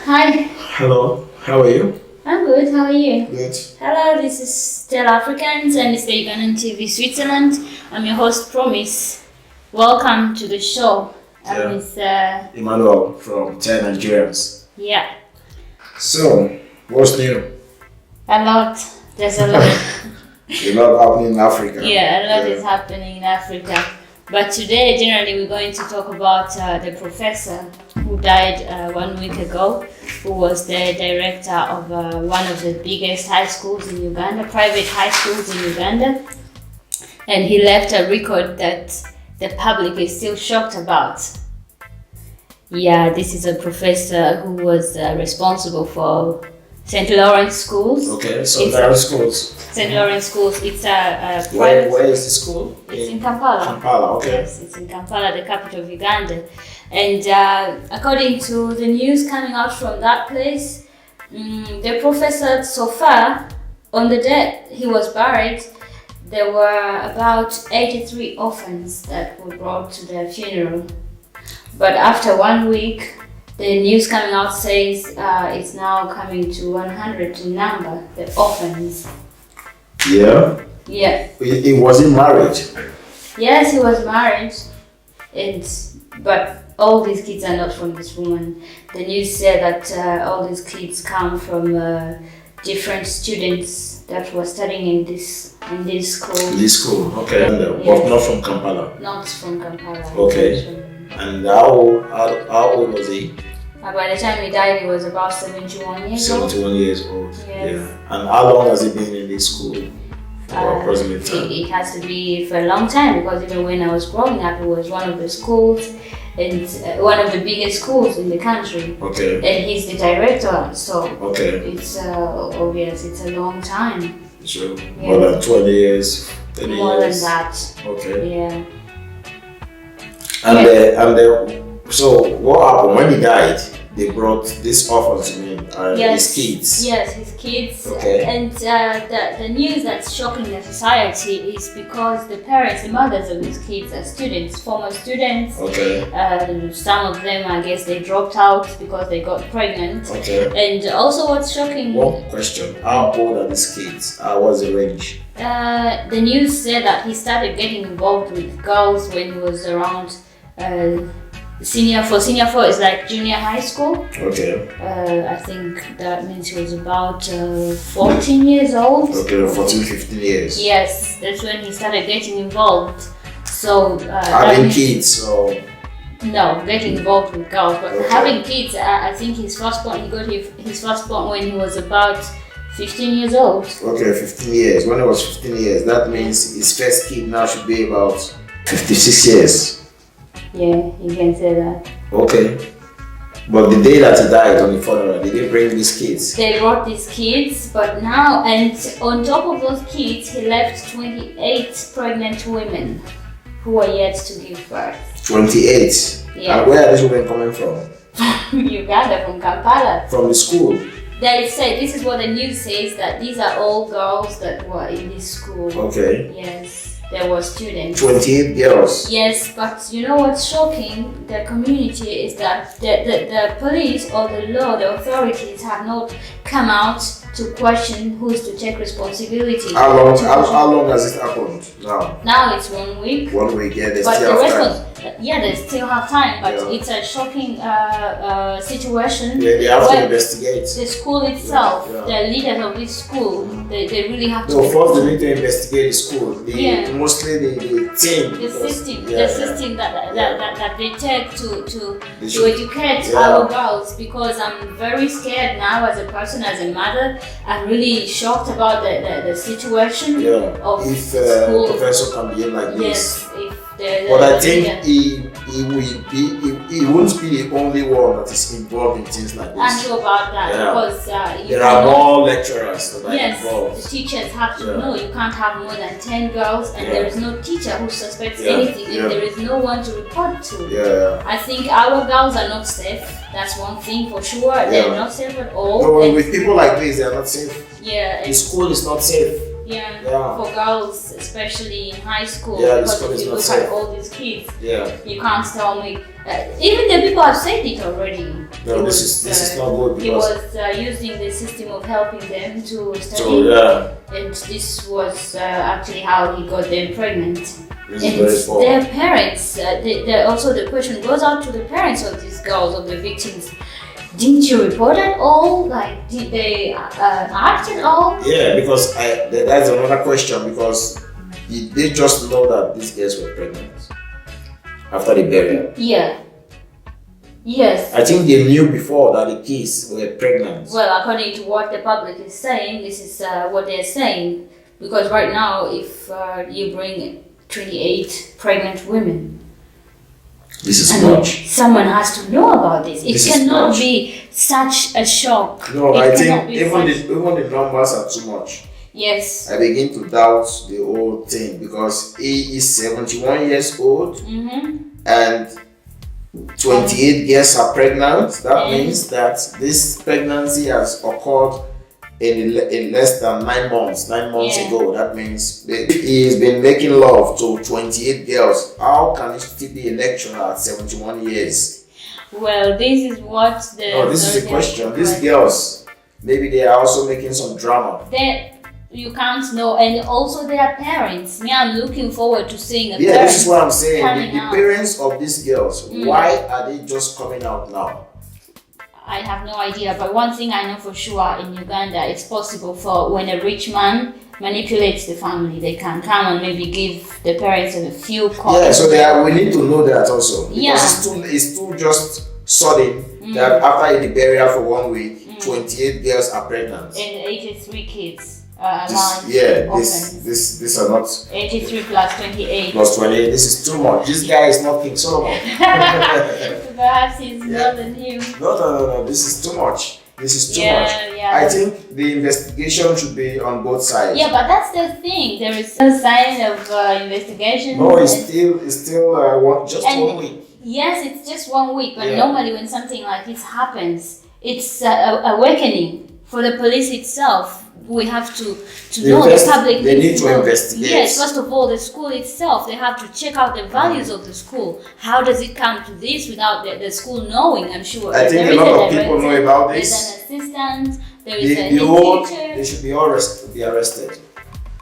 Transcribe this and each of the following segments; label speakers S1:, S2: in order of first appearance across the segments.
S1: Hi.
S2: Hello, how are you?
S1: I'm good, how are you?
S2: Good.
S1: Hello, this is Still Africans and it's the Ugandan TV Switzerland. I'm your host, Promise. Welcome to the show. I'm with
S2: Emmanuel from 10 Nigerians.
S1: Yeah.
S2: So, what's new?
S1: A lot. There's a lot.
S2: A lot happening in Africa.
S1: Yeah, a lot is happening in Africa. But today, generally, we're going to talk about the professor who died 1 week ago, who was the director of one of the biggest high schools in Uganda, private high schools in Uganda. And he left a record that the public is still shocked about. Yeah, this is a professor who was responsible for St. Lawrence schools.
S2: Okay, so there are schools.
S1: St. Lawrence schools, it's a private...
S2: Where is the school?
S1: It's in Kampala.
S2: Kampala, okay.
S1: Yes, it's in Kampala, the capital of Uganda. And according to the news coming out from that place, the professor, so far, on the day he was buried, there were about 83 orphans that were brought to their funeral. But after 1 week, the news coming out says it's now coming to 100 to number, the orphans.
S2: Yeah?
S1: Yeah.
S2: He wasn't married?
S1: Yes, he was married, but all these kids are not from this woman. The news said that all these kids come from different students that were studying in this school.
S2: This school, okay.
S1: Yes.
S2: But not from Kampala?
S1: Not from Kampala.
S2: Okay. And how old was he?
S1: By the time he died, he was about 71 years old.
S2: 71 years old.
S1: Yes.
S2: Yeah. And how long has he been in this school? For approximately time?
S1: It has to be for a long time, because even when I was growing up, it was one of the schools, and one of the biggest schools in the country.
S2: Okay.
S1: And he's the director, so
S2: okay.
S1: It's obvious it's a long time.
S2: Sure.
S1: Yeah.
S2: More than 20 years, 30
S1: More
S2: years.
S1: than that.
S2: Okay.
S1: Yeah.
S2: So what happened when he died? They brought this orphans to him and his kids.
S1: Yes, his kids.
S2: Okay.
S1: And the news that's shocking the society is because the parents, the mothers of these kids are students, former students.
S2: Okay.
S1: Some of them, I guess, they dropped out because they got pregnant.
S2: Okay.
S1: And also, what's shocking?
S2: One question: how old are these kids? What's the range?
S1: The news said that he started getting involved with girls when he was around. Senior 4 is like junior high school.
S2: Okay.
S1: I think that means he was about 14 years old.
S2: Okay, 14, 15 years.
S1: Yes, that's when he started getting involved. So
S2: having kids or
S1: no, getting involved with girls, but
S2: okay.
S1: Having kids. I think his firstborn. He got his firstborn when he was about 15 years old.
S2: Okay, 15 years. When he was 15 years, that means his first kid now should be about 56 years.
S1: Yeah, you can say that.
S2: Okay. But the day that he died on the funeral, did they bring these kids? They
S1: brought these kids, but now, and on top of those kids, he left 28 pregnant women who are yet to give birth. 28?
S2: Yeah. And where are these women coming from?
S1: Uganda, from Kampala.
S2: From the school?
S1: They say, this is what the news says, that these are all girls that were in this school.
S2: Okay.
S1: Yes. There were students.
S2: 28 girls.
S1: Yes, but you know what's shocking? The community is that the police or the law, the authorities have not come out to question who's to take responsibility.
S2: How long has it happened now?
S1: Now it's 1 week.
S2: 1 week, yeah, they still have time.
S1: Yeah, they still have time, but it's a shocking situation.
S2: Yeah, they have to investigate.
S1: The school itself, the leaders of this school, they really have to.
S2: So first they need to investigate the school. Mostly the team.
S1: The system that they take to educate our girls, because I'm very scared now as a person, as a mother. I'm really shocked about the situation of school.
S2: Professor can behave like this.
S1: Yes,
S2: but I think he won't be the only one that is involved in things like this.
S1: I know about that because
S2: there are more lecturers that are involved.
S1: The teachers have to know you can't have more than 10 girls, and there is no teacher who suspects anything, and there is no one to report to. I think our girls are not safe. That's one thing for sure. They're not safe at all.
S2: No, with people like this, they are not safe.
S1: Yeah.
S2: The school is not safe.
S1: Yeah.
S2: Yeah.
S1: For girls, especially in high school,
S2: Yeah, the
S1: because
S2: school
S1: if
S2: is
S1: you
S2: not
S1: look
S2: safe.
S1: at all these kids,
S2: Yeah.
S1: you can't tell me. Even the people have said it already.
S2: No, this is not good
S1: He
S2: because.
S1: was using the system of helping them to study,
S2: So yeah,
S1: and this was actually how he got them pregnant.
S2: this
S1: And
S2: is very poor.
S1: their parents, also the question goes out to the parents of these girls, of the victims. Didn't you report at all? Like, did they act at all?
S2: Yeah, because that's another question because they just know that these girls were pregnant after the burial.
S1: Yeah. Yes.
S2: I think they knew before that the kids were pregnant.
S1: Well, according to what the public is saying, this is what they're saying. Because right now, if you bring 28 pregnant women,
S2: This is
S1: I mean,
S2: much.
S1: someone has to know about this. It
S2: This is
S1: cannot
S2: much.
S1: be such a shock.
S2: No,
S1: It
S2: I
S1: cannot
S2: think
S1: be
S2: even
S1: such-
S2: the numbers are too much.
S1: Yes.
S2: I begin to doubt the whole thing because he is 71 years old
S1: Mm-hmm.
S2: and 28 girls are pregnant. That
S1: Mm.
S2: means that this pregnancy has occurred in less than 9 months. 9 months
S1: Yeah.
S2: ago. That means he has been making love to 28 girls. How can he still be a lecturer at 71 years?
S1: Well, this is what the.
S2: No, this is a question. These girls, maybe they are also making some drama.
S1: You can't know, and also their parents. Me, I'm looking forward to seeing a
S2: Yeah,
S1: parent.
S2: this is what I'm saying.
S1: coming
S2: The
S1: out.
S2: parents of these girls,
S1: Mm.
S2: why are they just coming out now?
S1: I have no idea, but one thing I know for sure in Uganda, it's possible for when a rich man manipulates the family, they can come and maybe give the parents a few coins.
S2: Yeah, so we need to know that also. Because
S1: Yeah.
S2: it's too just sudden that after the burial for 1 week, 28 girls are pregnant.
S1: And 83 kids alive.
S2: These are not
S1: 83 plus 28.
S2: plus 28. This is too much. This guy is not King Solomon.
S1: Perhaps he's more than him.
S2: No. This is too much. This is too
S1: Yeah,
S2: much.
S1: yeah.
S2: I think the investigation should be on both sides.
S1: Yeah, but that's the thing. There is no sign of investigation.
S2: No, it's still just
S1: And-
S2: 1 week.
S1: Yes, it's just 1 week, but
S2: Yeah.
S1: normally when something like this happens, it's awakening for the police itself. We have to know the public.
S2: They need
S1: needs
S2: to
S1: know.
S2: investigate.
S1: Yes, first of all, the school itself, they have to check out the values of the school. How does it come to this without the school knowing? I'm sure.
S2: I think
S1: There
S2: a
S1: is
S2: lot of
S1: director,
S2: people know about
S1: There's
S2: this.
S1: an assistant, there is a
S2: The
S1: head
S2: whole,
S1: teacher.
S2: they should be all be arrested.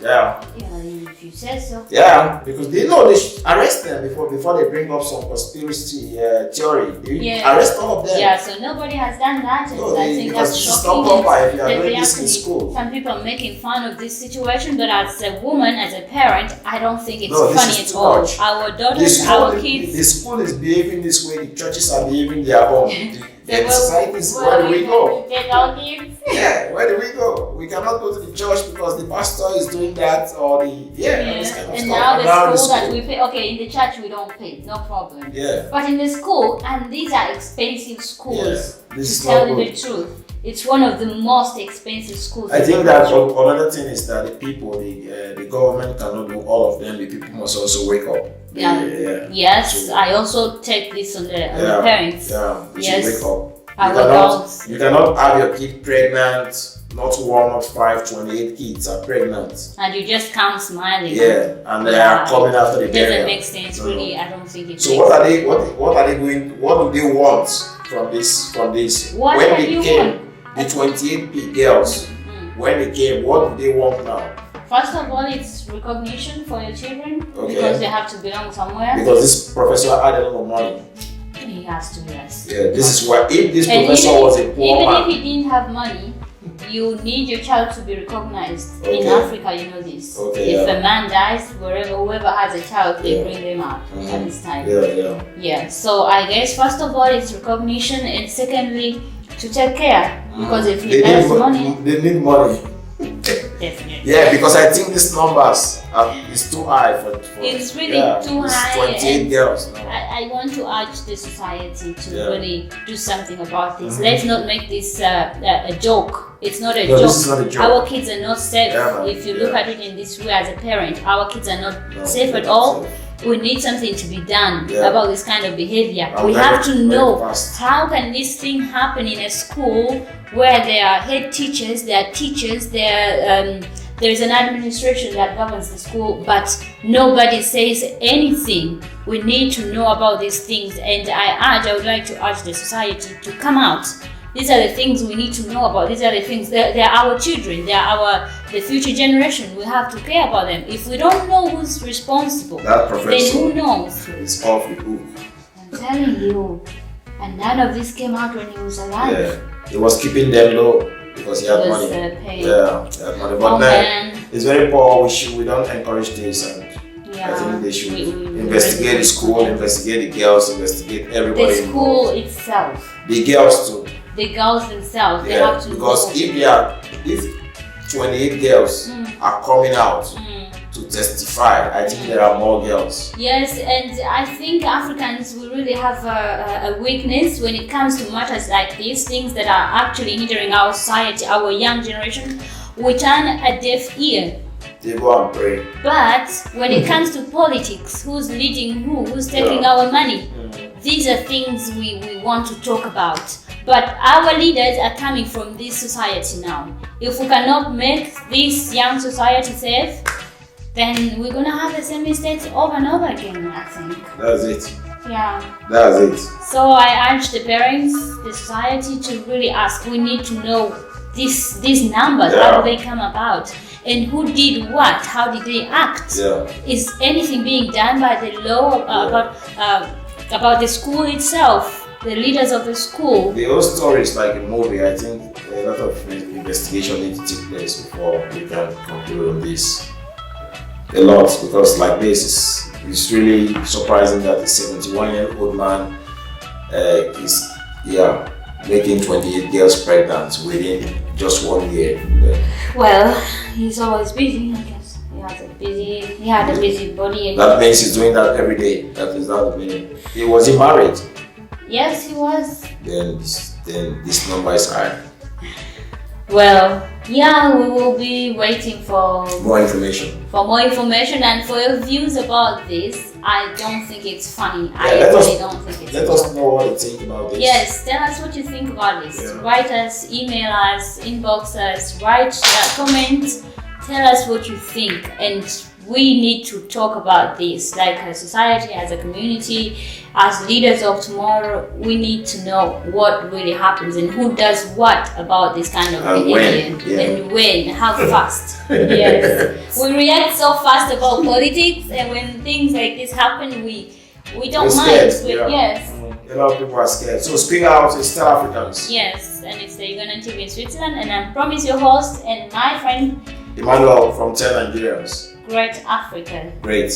S2: Yeah.
S1: Yeah, if you say so.
S2: Yeah, because they know they should arrest them before they bring up some conspiracy theory. They
S1: Yeah.
S2: arrest all of them.
S1: Yeah, so nobody has done that, and
S2: No,
S1: I think
S2: because
S1: that's
S2: this is
S1: shocking.
S2: not proper if you are
S1: that
S2: doing
S1: they
S2: this in
S1: actually-
S2: school.
S1: Some people are making fun of this situation, but as a woman, as a parent, I don't think it's
S2: No, this
S1: funny
S2: is
S1: at
S2: too
S1: all.
S2: much.
S1: Our
S2: The
S1: daughters,
S2: school,
S1: our
S2: the
S1: kids.
S2: school is behaving this way, the churches are behaving their own. The society is, where do we go?
S1: Take our kids.
S2: Yeah, where do we go? We cannot go to the church because the pastor is doing that or this kind of
S1: And
S2: stuff.
S1: now the school that we pay, okay, in the church we don't pay, no problem.
S2: Yeah.
S1: But in the school, and these are expensive schools,
S2: This
S1: to
S2: is
S1: tell
S2: not
S1: you the
S2: good.
S1: truth. It's one of the most expensive schools.
S2: I
S1: in
S2: think
S1: the
S2: that
S1: country.
S2: another thing is that the people, the government cannot do all of them. The people must also wake up.
S1: Yeah. Yes,
S2: So-
S1: I also take this on the parents.
S2: Yeah, we
S1: Yes.
S2: should wake up.
S1: Our dogs.
S2: You cannot have your kid pregnant, not 1, not 5, 28 kids are pregnant.
S1: And you just come smiling.
S2: Yeah, and they are coming after the
S1: It doesn't
S2: burial.
S1: make sense,
S2: No,
S1: really.
S2: no.
S1: I don't think it
S2: So
S1: makes
S2: what are they? What are they going? What do they want from this?
S1: What
S2: when
S1: do
S2: they
S1: you
S2: came,
S1: want?
S2: the 28 girls. When they came, what do they want now?
S1: First of all, it's recognition for your children
S2: Okay.
S1: because they have to belong somewhere.
S2: Because this professor had a lot of money.
S1: He has to, yes.
S2: Yeah, this is why if this
S1: And
S2: professor
S1: even
S2: was a poor
S1: even
S2: man,
S1: if he didn't have money, you need your child to be recognized. In
S2: Okay.
S1: Africa, you know this.
S2: Okay,
S1: If
S2: yeah.
S1: a man dies, whoever has a child, they
S2: Yeah.
S1: bring them up at this time.
S2: yeah.
S1: Yeah, so I guess first of all it's recognition, and secondly to take care, because if he has money,
S2: They need money.
S1: definitely.
S2: Yeah, because I think these numbers is too high for
S1: It's really too
S2: it's
S1: high,
S2: 28
S1: and
S2: girls. No.
S1: I want to urge the society to
S2: Yeah.
S1: really do something about this. Let's not make this a joke. It's not a
S2: No,
S1: joke.
S2: this is not a joke.
S1: Our kids are not safe.
S2: Yeah, man.
S1: If you look
S2: Yeah.
S1: at it in this way as a parent, our kids are not
S2: No,
S1: safe
S2: they're
S1: at
S2: not
S1: all.
S2: safe.
S1: We need something to be done
S2: Yeah.
S1: about this kind of behavior.
S2: And
S1: We
S2: very-
S1: have to
S2: very
S1: know
S2: fast.
S1: how can this thing happen in a school where there are head teachers, there are teachers, there are There is an administration that governs the school, but nobody says anything. We need to know about these things, and I would like to urge the society to come out. These are the things we need to know about. These are the things, they're our children, the future generation. We have to care about them. If we don't know who's responsible, then who knows?
S2: It's off the hook.
S1: I'm telling you. And none of this came out when he was alive.
S2: Yeah, he was keeping them low because he had money.
S1: Paid.
S2: Yeah, he had money. But then it's very poor. We don't encourage this, and I think they should investigate the school, investigate the girls, investigate everybody.
S1: The school itself.
S2: The girls too.
S1: The girls themselves, they have to
S2: because if 28 girls are coming out to testify, I think there are more girls.
S1: Yes, and I think Africans will really have a weakness when it comes to matters like these, things that are actually hindering our society, our young generation. We turn a deaf ear.
S2: They go and pray.
S1: But when it comes to politics, who's leading who's taking our money? These are things we want to talk about. But our leaders are coming from this society now. If we cannot make this young society safe, then we're going to have the same mistakes over and over again, I think.
S2: That's it.
S1: Yeah.
S2: That's it.
S1: So I urge the parents, the society to really ask. We need to know these numbers. How do they come about? And who did what? How did they act?
S2: Yeah.
S1: Is anything being done by the law about the school itself? The leaders of the school.
S2: The whole story is like a movie. I think a lot of investigation needs to take place before we can conclude on this. A lot, because like this, it's really surprising that a 71-year-old man is making 28 girls pregnant within just 1 year.
S1: Well, he's always busy, I guess. He had a busy body.
S2: That means he's doing that every day. That is not the meaning. Was he married?
S1: Yes, he was.
S2: Then this number is high.
S1: Well, yeah, we will be waiting for
S2: more information.
S1: And for your views about this. I don't think it's funny. I really don't think it's funny.
S2: Let us know what you think about this.
S1: Yes, tell us what you think about this.
S2: Yeah.
S1: Write us, email us, inbox us, write, comment. Tell us what you think, and we need to talk about this, like a society, as a community, as leaders of tomorrow. We need to know what really happens and who does what about this kind of behavior, and when, how fast. Yes, we react so fast about politics, and when things like this happen, we don't mind. Yes.
S2: A lot of people are scared. So speak out, it's still Africans.
S1: Yes, and it's the Ugandan TV in Switzerland, and I promise your host and my friend
S2: Emmanuel from 10 Nigerians.
S1: Great Africa.
S2: Great.